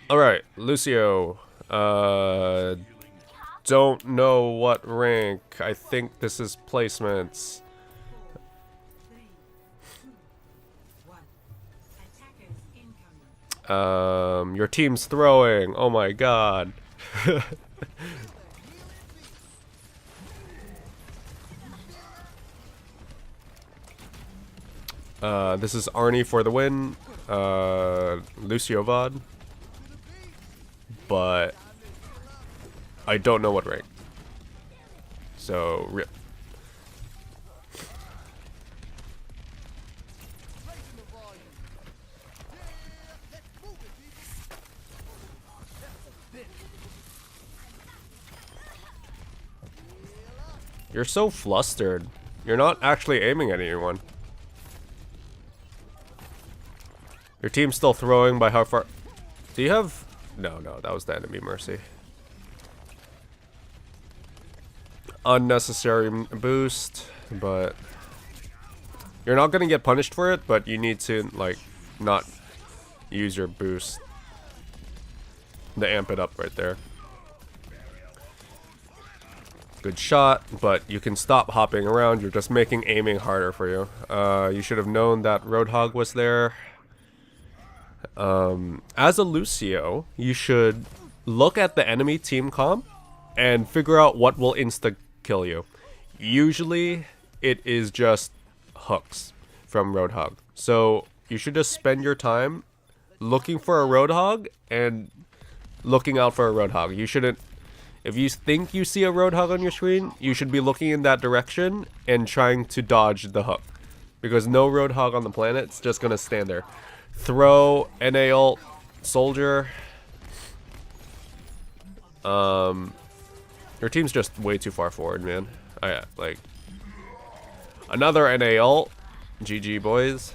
Alright, Lucio. Don't know what rank. I think this is placements. Your team's throwing. Oh my god. This is Arnie for the win. Lucio VOD. But I don't know what rank. So, rip. You're so flustered. You're not actually aiming at anyone. Your team's still throwing by how far? Do you have... No, that was the enemy mercy. Unnecessary boost, but... You're not gonna get punished for it, but you need to, like, not use your boost to amp it up right there. Good shot, but you can stop hopping around. You're just making aiming harder for you. You should have known that Roadhog was there. As a Lucio, you should look at the enemy team comp and figure out what will insta-kill you. Usually, it is just hooks from Roadhog. So, you should just spend your time looking for a Roadhog and looking out for a Roadhog. You shouldn't... If you think you see a Roadhog on your screen, you should be looking in that direction and trying to dodge the hook. Because no Roadhog on the planet's just gonna stand there. Throw, NA ult, soldier. Your team's just way too far forward, man. Like... Another NA ult. GG, boys.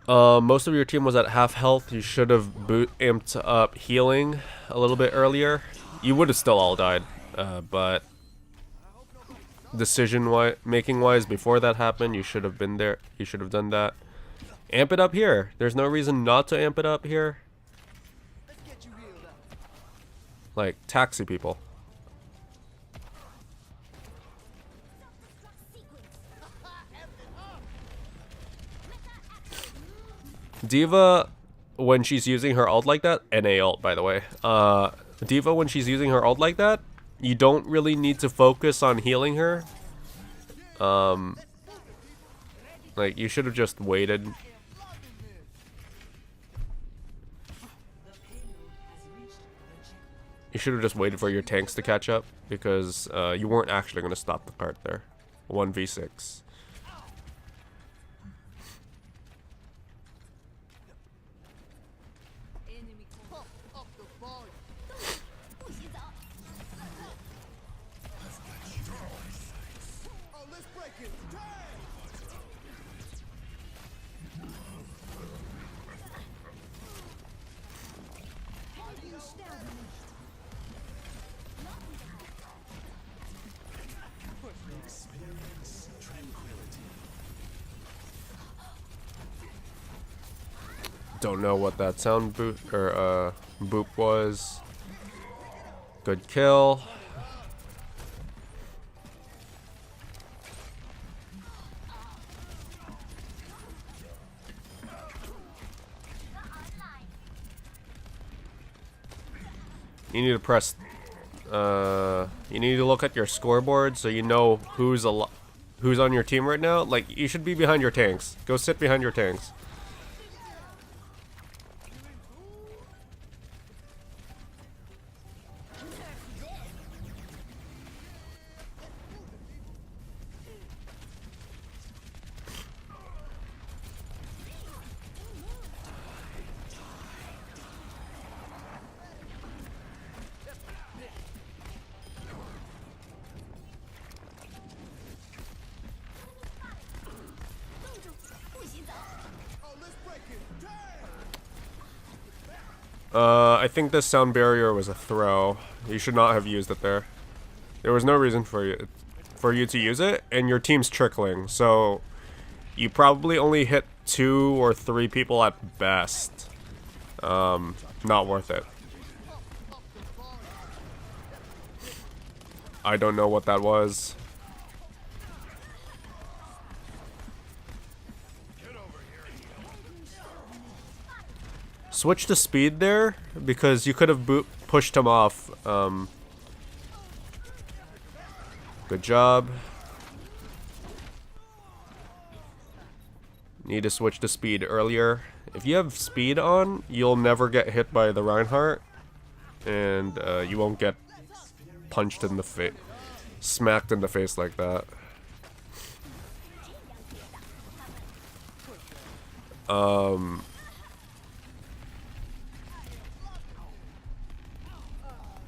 Most of your team was at half health. You should have amped up healing a little bit earlier. You would have still all died, but decision-making wise, before that happened, you should have been there. You should have done that. Amp it up here. There's no reason not to amp it up here. Like, taxi people. D.Va, when she's using her ult like that, NA ult, by the way. D.Va, when she's using her ult like that, you don't really need to focus on healing her. Like, you should have just waited. You should have just waited for your tanks to catch up, because you weren't actually going to stop the cart there. 1v6. Don't know what that sound boop was. Good kill. You need to press. You need to look at your scoreboard so you know who's on your team right now. Like, you should be behind your tanks. Go sit behind your tanks. I think this sound barrier was a throw. You should not have used it there. There was no reason for you to use it, and your team's trickling, so you probably only hit 2 or 3 people at best. Not worth it. I don't know what that was. Switch to speed there, because you could have pushed him off. Good job. Need to switch to speed earlier. If you have speed on, you'll never get hit by the Reinhardt, and you won't get punched in the face, smacked in the face like that.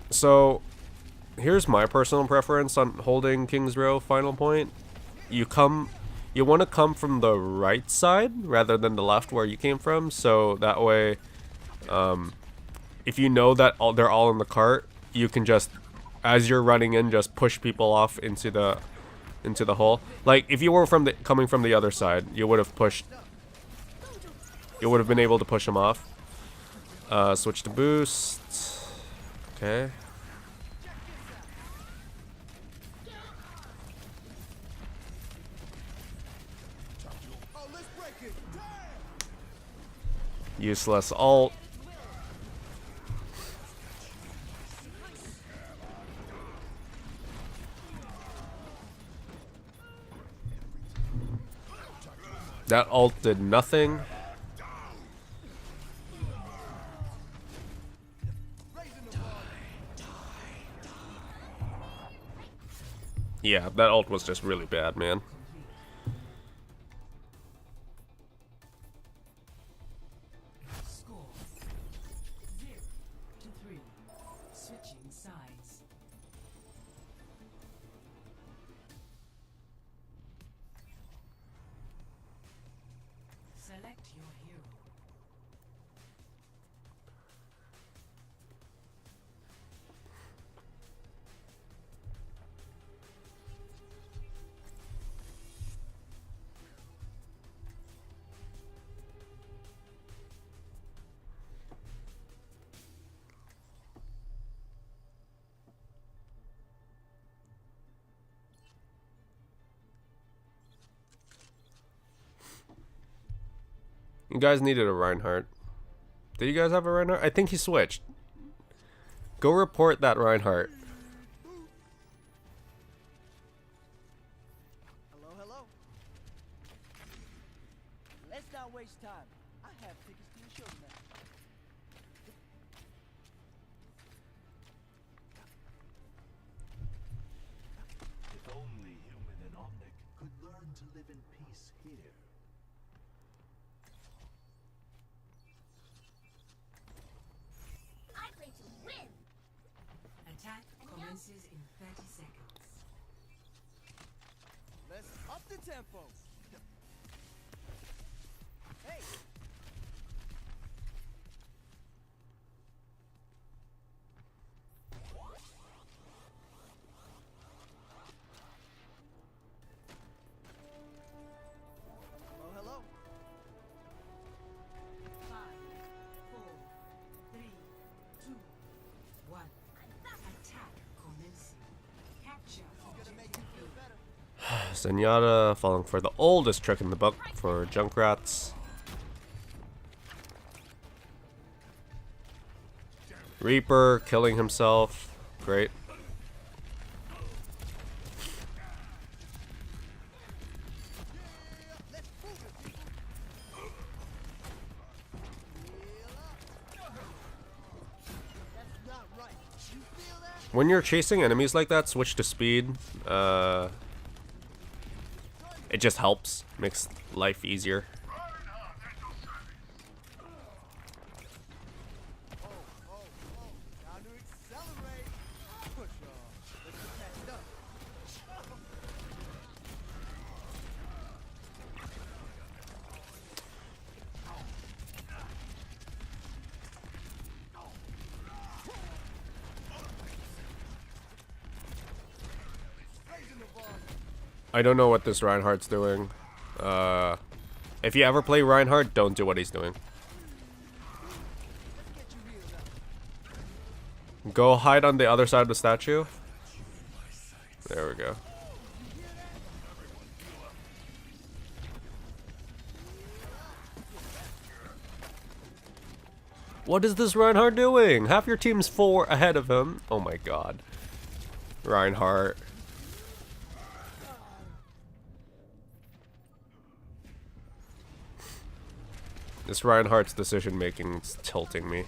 So here's my personal preference on holding King's Row final point. You want to come from the right side rather than the left where you came from, so that way if you know that they're all in the cart, you can just, as you're running in, just push people off into the hole. Like if you were coming from the other side, you would have been able to push them off. Switch to boost. Okay. Useless ult. That ult did nothing. Yeah, that ult was just really bad, man. Select your hero. You guys needed a Reinhardt. Did you guys have a Reinhardt? I think he switched. Go report that Reinhardt. Hello, hello. Let's not waste time. I have tickets to the show now. If only human and Omnic could learn to live in peace here. I play to win. Attack commences in 30 seconds. Let's up the tempo. Hey. Hello, hello. 5, 4, 3, 2, 1. Attack commencing. Capture Gonna make you feel better. Zenyatta falling for the oldest trick in the book for Junkrats. Reaper killing himself. Great. That's not right. You feel that? When you're chasing enemies like that, switch to speed. It just helps. Makes life easier. Time to accelerate. Push on. Let's get patched up. I don't know what this Reinhardt's doing. If you ever play Reinhardt, don't do what he's doing. Go hide on the other side of the statue. There we go. What is this Reinhardt doing? Half your team's 4 ahead of him. Oh my god. Reinhardt. This Reinhardt's decision making is tilting me.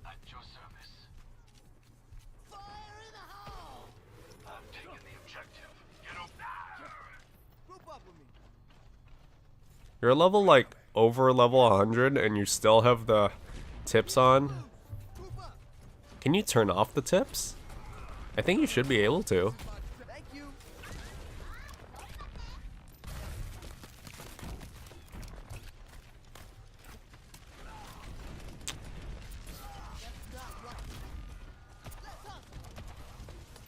At your service. Fire in the hole! I'm taking the objective. Get up there! Group up with me. You're level like over level 100 and you still have the tips on. Group up. Can you turn off the tips? I think you should be able to. Thank you.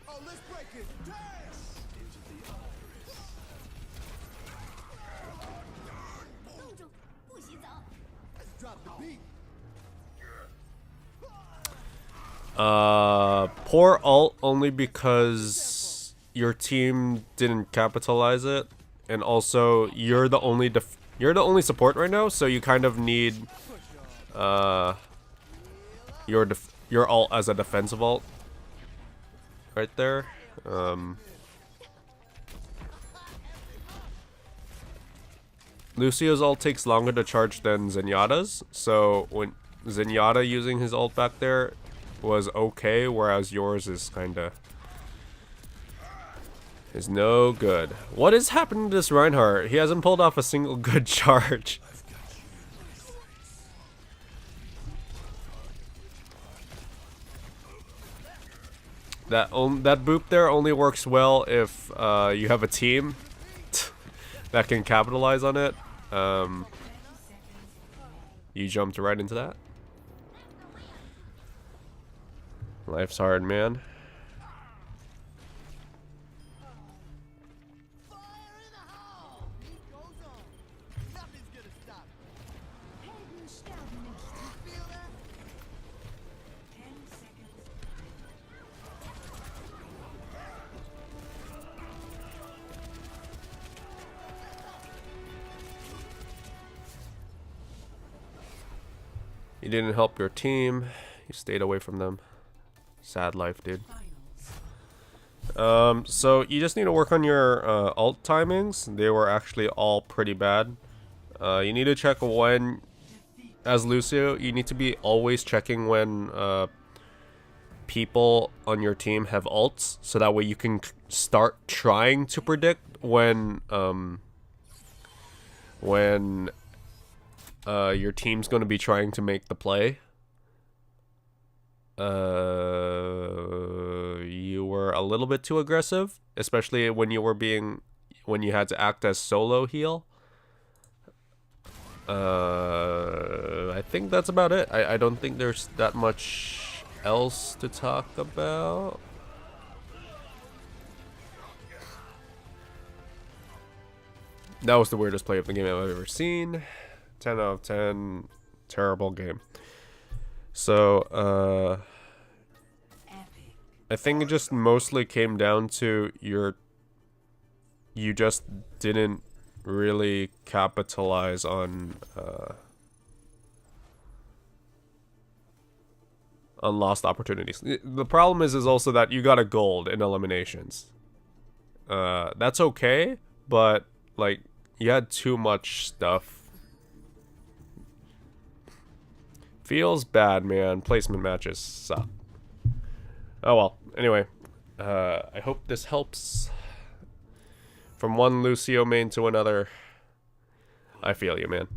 Oh, let's break it. Dash! Into the iris. 冻住，不许走！ Let's drop the beat. Poor ult only because your team didn't capitalize it, and also you're the only support right now, so you kind of need your ult as a defensive ult right there. Lucio's ult takes longer to charge than Zenyatta's, so when Zenyatta using his ult back there was okay, whereas yours is kinda is no good. What is happening to this Reinhardt? He hasn't pulled off a single good charge. That boop there only works well if you have a team that can capitalize on it. You jumped right into that. Life's hard, man. Fire in the hole! Beat goes on. Nothing's gonna stop it. Helden sterben nicht. Feel that? 10 seconds. You didn't help your team. You stayed away from them. Sad life, dude. So you just need to work on your ult timings. They were actually all pretty bad. You need to check when, as Lucio, you need to be always checking when people on your team have ults, so that way you can start trying to predict when your team's going to be trying to make the play. You were a little bit too aggressive, especially when you had to act as solo heal. I think that's about it. I don't think there's that much else to talk about. That was the weirdest play of the game I've ever seen. 10 out of 10. Terrible game. So, I think it just mostly came down to you just didn't really capitalize on lost opportunities. The problem is also that you got a gold in eliminations. That's okay, but like you had too much stuff. Feels bad, man. Placement matches suck. Oh well. Anyway, I hope this helps. From one Lucio main to another. I feel you, man.